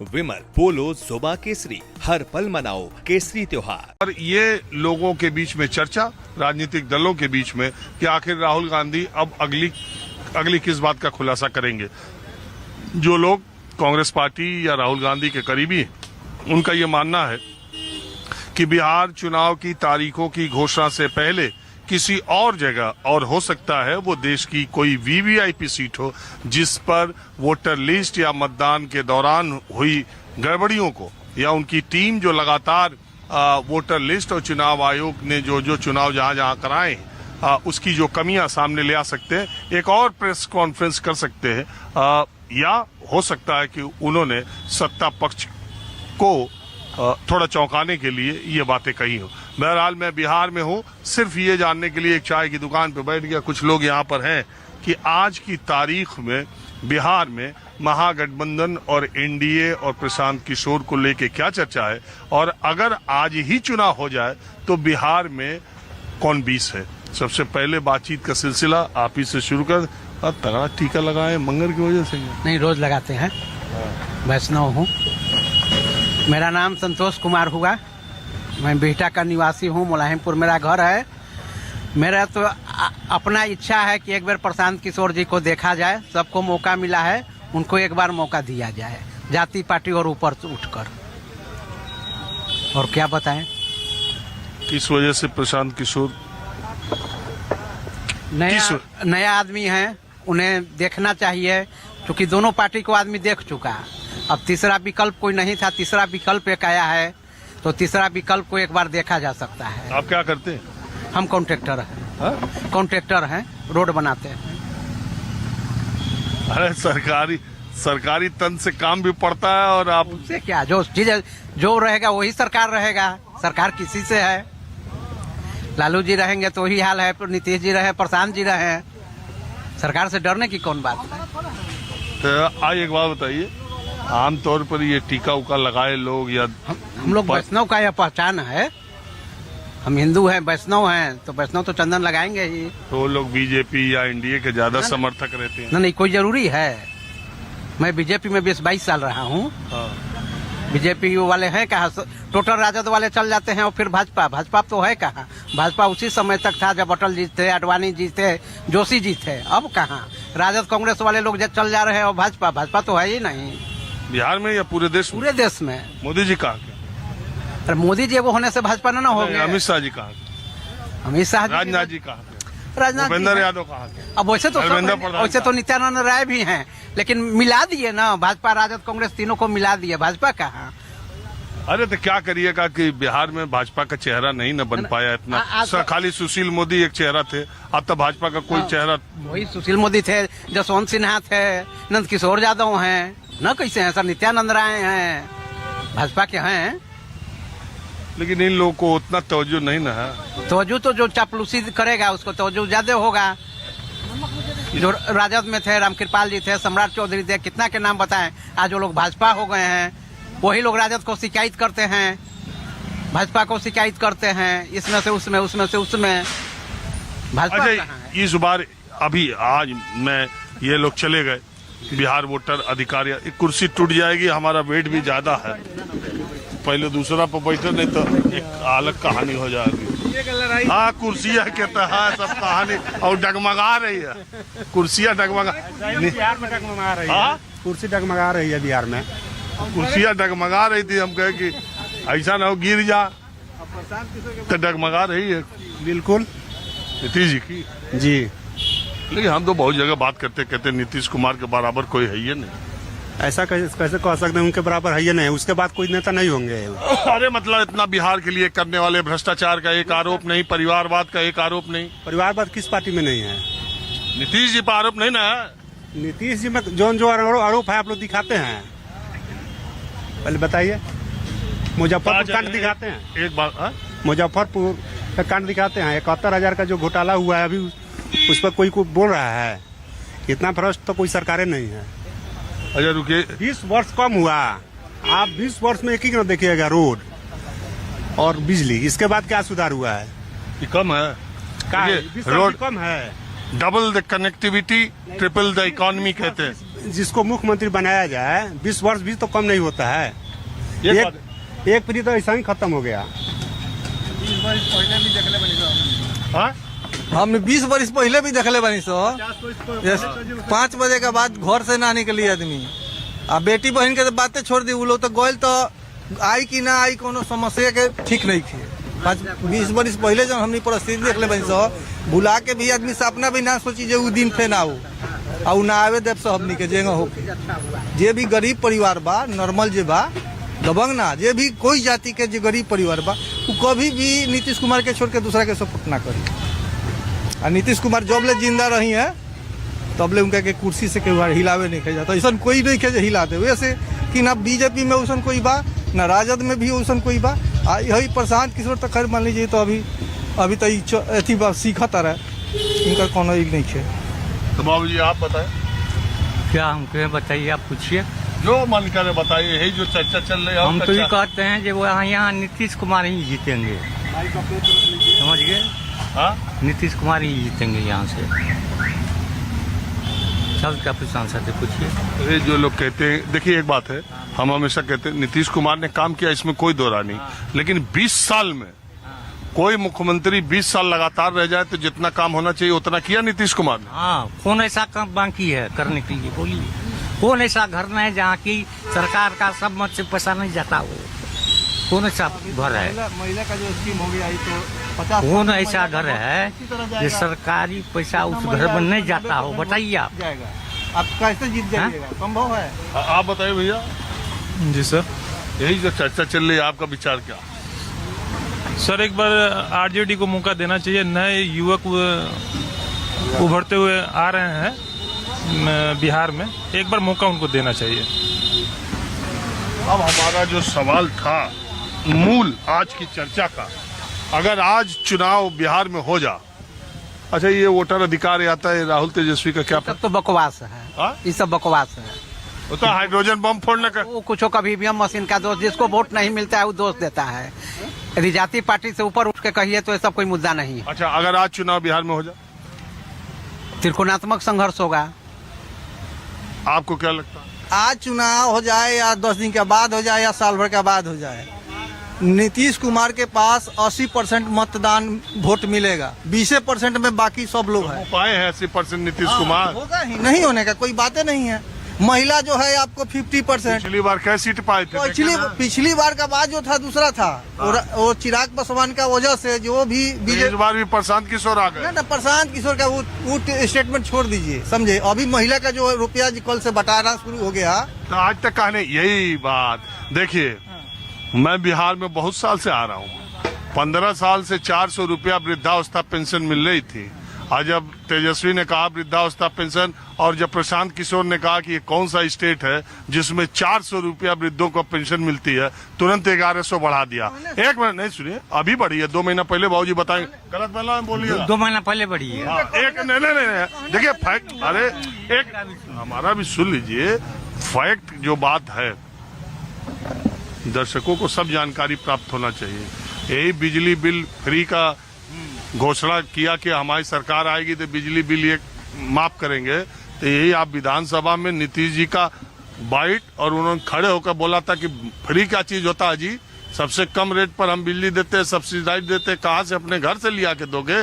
विमल पोलो जोबा केसरी, हर पल मनाओ केसरी त्योहार। और ये लोगों के बीच में चर्चा, राजनीतिक दलों के बीच में कि आखिर राहुल गांधी अब अगली किस बात का खुलासा करेंगे। जो लोग कांग्रेस पार्टी या राहुल गांधी के करीबी हैं, उनका ये मानना है कि बिहार चुनाव की तारीखों की घोषणा से पहले किसी और जगह, और हो सकता है वो देश की कोई वीवीआईपी सीट हो, जिस पर वोटर लिस्ट या मतदान के दौरान हुई गड़बड़ियों को, या उनकी टीम जो लगातार वोटर लिस्ट और चुनाव आयोग ने जो चुनाव जहां कराए उसकी जो कमियां सामने ले आ सकते हैं, एक और प्रेस कॉन्फ्रेंस कर सकते हैं, या हो सकता है कि उन्होंने सत्ता पक्ष को थोड़ा चौंकाने के लिए ये बातें कही हो। बहरहाल मैं बिहार में हूँ सिर्फ ये जानने के लिए, एक चाय की दुकान पे बैठ गया, कुछ लोग यहाँ पर हैं, कि आज की तारीख में बिहार में महागठबंधन और एनडीए और प्रशांत किशोर को लेके क्या चर्चा है, और अगर आज ही चुनाव हो जाए तो बिहार में कौन 20 है। सबसे पहले बातचीत का सिलसिला आप ही से शुरू कर। तगड़ा टीका लगाए मंगर की वजह से? नहीं, रोज लगाते हैं। वैष्णव हूँ। मेरा नाम संतोष कुमार हुआ। मैं बिहटा का निवासी हूँ, मुलायमपुर मेरा घर है। मेरा तो अपना इच्छा है कि एक बार प्रशांत किशोर जी को देखा जाए। सबको मौका मिला है, उनको एक बार मौका दिया जाए, जाति पार्टी और ऊपर उठकर। और क्या बताएं? किस वजह से प्रशांत किशोर? नया आदमी है, उन्हें देखना चाहिए, क्योंकि दोनों पार्टी को आदमी देख चुका है। अब तीसरा विकल्प कोई नहीं था, तीसरा विकल्प एक आया है, तो तीसरा विकल्प को एक बार देखा जा सकता है। आप क्या करते हैं? हम कॉन्ट्रैक्टर हैं। कॉन्ट्रैक्टर हैं, रोड बनाते हैं। अरे सरकारी तंत्र से काम भी पड़ता है, और आप उससे क्या, जो चीज जो रहेगा वही सरकार रहेगा। सरकार किसी से है, लालू जी रहेंगे तो वही हाल है, नीतीश जी रहे, प्रशांत जी रहे, सरकार से डरने की कौन बात है। तो आज एक बात बताइए, आमतौर पर ये टीका उका लगाए लोग, या हम लोग वैष्णव का यह पहचान है। हम हिंदू हैं, वैष्णव हैं, तो वैष्णव तो चंदन लगाएंगे ही। तो लोग बीजेपी या एनडीए के ज्यादा समर्थक रहते हैं? नहीं, कोई जरूरी है। मैं बीजेपी में 20-22 साल रहा हूँ। बीजेपी वाले हैं कहाँ, टोटल राजद वाले चल जाते हैं, और फिर भाजपा तो है कहाँ। भाजपा उसी समय तक था जब अटल जी थे, आडवाणी जी थे, जोशी जी थे। अब कहाँ राजद कांग्रेस वाले लोग चल जा रहे हैं, और भाजपा तो है ही नहीं। बिहार में या पूरे देश में? पूरे देश में। मोदी जी कहाँ के? अरे मोदी जी वो होने से भाजपा ना हो गया। अमित शाह जी कहाँ के? अमित शाह, राजनाथ जी कहाँ के? भूपेंद्र यादव कहाँ के? अब वैसे तो नित्यानंद राय भी हैं, लेकिन मिला दिए ना, भाजपा राजद कांग्रेस तीनों को मिला दिए। भाजपा कहाँ? अरे तो क्या करिएगा कि बिहार में भाजपा का चेहरा नहीं न बन पाया इतना। खाली सुशील मोदी एक चेहरा थे, अब तो भाजपा का कोई चेहरा। वही सुशील मोदी थे, जसवंत सिन्हा थे, नंद किशोर यादव हैं, न कैसे हैं सर, नित्यानंद राय हैं, भाजपा के हैं। लेकिन इन लोगों को उतना तवज्जो नहीं ना है। तवज्जो तो जो चापलूसी करेगा उसको तवज्जो ज्यादा होगा। जो राजद में थे, रामकृपाल जी थे, सम्राट चौधरी थे, कितना के नाम बताएं। आज वो लोग भाजपा हो गए हैं। वही लोग राजद को शिकायत करते हैं, भाजपा को शिकायत करते हैं, इसमें से उसमें, उसमें से उसमें। भाजपा इस बार अभी आज मैं ये लोग चले गए बिहार वोटर अधिकारी, एक कुर्सी टूट जाएगी, हमारा वेट भी ज्यादा है, पहले दूसरा पर बैठे, नहीं तो एक अलग कहानी हो जाएगी। हाँ, कुर्सियाँ कहता है सब कहानी, और डगमगा रही है कुर्सियाँ, डगमगा रही है। कुर्सी डगमगा रही है बिहार में, कुर्सियाँ डगमगा रही थी। हम कहे कि ऐसा ना हो गिर जा, तो डगमगा रही है। बिल्कुल नीतीश जी की जी। लेकिन हम तो बहुत जगह बात कहते नीतीश कुमार के बराबर कोई है ही नहीं। ऐसा कैसे कह सकते हैं, उनके बराबर है ही नहीं, उसके बाद कोई नेता नहीं होंगे। अरे मतलब इतना बिहार के लिए करने वाले, भ्रष्टाचार का एक आरोप नहीं, परिवारवाद का एक आरोप नहीं। परिवारवाद किस पार्टी में नहीं है? नीतीश जी पर आरोप नहीं ना है। नीतीश जी में जो आरोप है आप लोग दिखाते हैं, पहले बताइए। मुजफ्फरपुर कांड दिखाते हैं, एक बात, मुजफ्फरपुर का कांड दिखाते हैं। 71,000 का जो घोटाला हुआ है अभी, उस पर कोई बोल रहा है? इतना भ्रष्ट तो कोई सरकारें नहीं है। अच्छा रुकिए, 20 वर्ष कम हुआ, आप 20 वर्ष में एक ही देखिएगा रोड और बिजली, इसके बाद क्या सुधार हुआ है? ये कम है, रोड कम है। Double the connectivity, triple the economy कहते हैं। जिसको मुख्यमंत्री बनाया जाए 20 वर्ष भी तो कम नहीं होता है। एक पीढ़ी तो ऐसा ही खत्म हो गया। हाँ? हम 20 वर्ष पहले भी देखले बनी सो 5 बजे के बाद घर से ना निकली आदमी। आ बेटी बहन के तो बातें छोड़ दी, वो लोग तो गोल तो आई कि ना आई कोनो समस्या के ठीक नहीं थे। 20 वर्ष पहले जब हमने परिस्थिति देखले बनी सो भुला के भी आदमी सपना भी ना सोची जे उ दिन फेन आओ और ना आवे देव से हमनी के जेंगा होके। जे भी गरीब परिवार बा, नॉर्मल जे बा, दबंग ना, जे भी कोई जाति के जो गरीब परिवार बा वो कभी भी नीतीश कुमार के छोड़ के दूसरा के सपोर्ट ना करी। और नीतीश कुमार जब ले जिंदा रही है तब ले उनका के कुर्सी से केहू हिलावे नहीं जाता। ऐसा कोई नहीं के हिला दे वैसे कि ना बीजेपी में वैसा कोई बा, ना राजद में भी वैसा कोई बा। यही प्रशांत किशोर तक खैर मान लीजिए तो अभी तो अथी बा सीखत रहा, इनका कोनो नहीं है। तो बाबू जी आप बताएं, क्या हमको बताइए, आप पूछिए। जो मन करे बताइए, यही जो चर्चा चल रही है। हम तो ये कहते हैं कि वो यहाँ नीतीश कुमार ही जीतेंगे, समझ गए? हाँ? नीतीश कुमार ही जीतेंगे यहाँ से। सब क्या सांसद से पूछिए। ये जो लोग कहते हैं, देखिए एक बात है, हम हमेशा कहते हैं नीतीश कुमार ने काम किया, इसमें कोई दो राय नहीं। लेकिन 20 साल में कोई मुख्यमंत्री 20 साल लगातार रह जाए तो जितना काम होना चाहिए उतना किया नीतीश कुमार ने। हाँ, कौन ऐसा काम बाकी है करने के लिए, बोलिए। कौन ऐसा घर नहीं है जहाँ की सरकार का सब मत से पैसा नहीं जाता हो? कौन ऐसा घर है? महिला का जो स्कीम हो गया तो 50 कौन ऐसा घर है जो सरकारी पैसा उस घर में नहीं जाता हो? बताइए आप। आप कैसे जीत जाइएगा? संभव है? आप बताइए भैया। जी सर। यही जो चर्चा चल रही है, आपका विचार क्या? सर एक बार आरजेडी को मौका देना चाहिए। नए युवक उभरते हुए आ रहे हैं बिहार में, एक बार मौका उनको देना चाहिए। अब हमारा जो सवाल था मूल आज की चर्चा का, अगर आज चुनाव बिहार में हो जा, अच्छा ये वोटर अधिकार आता है राहुल तेजस्वी का क्या? सब तो बकवास है। हाँ? ये सब बकवास है। वो तो हाइड्रोजन बम फोड़ने का। वो कुछ कभी भी मशीन का दोष, जिसको वोट नहीं मिलता है वो दोष देता है। यदि जाति पार्टी से ऊपर उठ के कहिए तो ये सब कोई मुद्दा नहीं है। अच्छा अगर आज चुनाव बिहार में हो जाए, त्रिकोणात्मक संघर्ष होगा। आपको क्या लगता है? आज चुनाव हो जाए या 10 दिन के बाद हो जाए या साल भर के बाद हो जाए, नीतीश कुमार के पास 80% मतदान वोट मिलेगा, 20% में बाकी सब लोग हैं। पाए हैं 80% नीतीश कुमार। होगा ही, नहीं होने का कोई बातें नहीं है। महिला जो है आपको 50%। पिछली बार क्या सीट पाए थे? पिछली बार का बाद जो था दूसरा था, वो चिराग पासवान का वजह से जो भी इस बार भी प्रशांत किशोर आ गए ना, प्रशांत किशोर का वो स्टेटमेंट छोड़ दीजिए, समझे। अभी महिला का जो रुपया कल से बटाना शुरू हो गया, तो आज तक कहने यही बात। देखिए मैं बिहार में बहुत साल से आ रहा हूँ, 15 साल से 400 रुपया वृद्धावस्था पेंशन मिल रही थी। आज जब तेजस्वी ने कहा वृद्धावस्था पेंशन, और जब प्रशांत किशोर ने कहा कि ये कौन सा स्टेट है जिसमें 400 रुपया वृद्धों को पेंशन मिलती है, तुरंत 1100 बढ़ा दिया। एक मिनट नहीं सुनिए, अभी बढ़ी है, 2 महीना पहले बाबूजी बताएंगे। गलत पहला बोलिए। 2 महीना पहले बढ़ी है। एक नहीं, देखिए फैक्ट, अरे एक हमारा भी सुन लीजिए। फैक्ट जो बात है, दर्शकों को सब जानकारी प्राप्त होना चाहिए। यही बिजली बिल फ्री का घोषणा किया कि हमारी सरकार आएगी तो बिजली बिल ये माफ करेंगे, तो यही आप विधानसभा में नीतीश जी का बाइट, और उन्होंने खड़े होकर बोला था कि फ्री क्या चीज होता है जी, सबसे कम रेट पर हम बिजली देते हैं, सब्सिडाइज देते हैं, कहाँ से अपने घर से लिया के दोगे?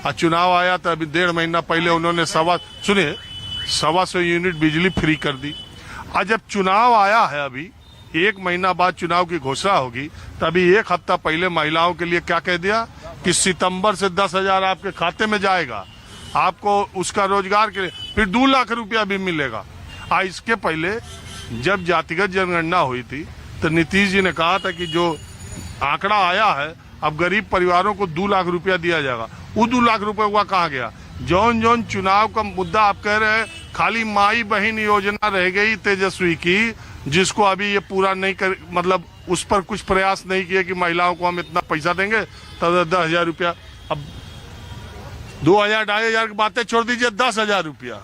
और चुनाव आया तो अभी 1.5 महीना पहले उन्होंने 125 यूनिट बिजली फ्री कर दी। और जब चुनाव आया है, अभी 1 महीना बाद चुनाव की घोषणा होगी, तभी 1 हफ्ता पहले महिलाओं के लिए क्या कह दिया कि सितंबर से 10,000 आपके खाते में जाएगा, आपको उसका रोजगार के लिए फिर 2 लाख रुपया भी मिलेगा। इसके पहले जब जातिगत जनगणना हुई थी तो नीतीश जी ने कहा था कि जो आंकड़ा आया है अब गरीब परिवारों को 2 लाख रुपया दिया जाएगा। वो 2 लाख रुपया हुआ कहाँ गया? जौन जौन चुनाव का मुद्दा आप कह रहे हैं, खाली माई बहन योजना रह गई तेजस्वी की, जिसको अभी ये पूरा नहीं कर, मतलब उस पर कुछ प्रयास नहीं किया कि महिलाओं को हम इतना पैसा देंगे, तब 10,000 रुपया। अब 2,000 2,500 की बातें छोड़ दीजिए, 10,000 रुपया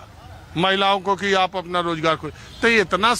महिलाओं को कि आप अपना रोजगार खोज, तो ये इतना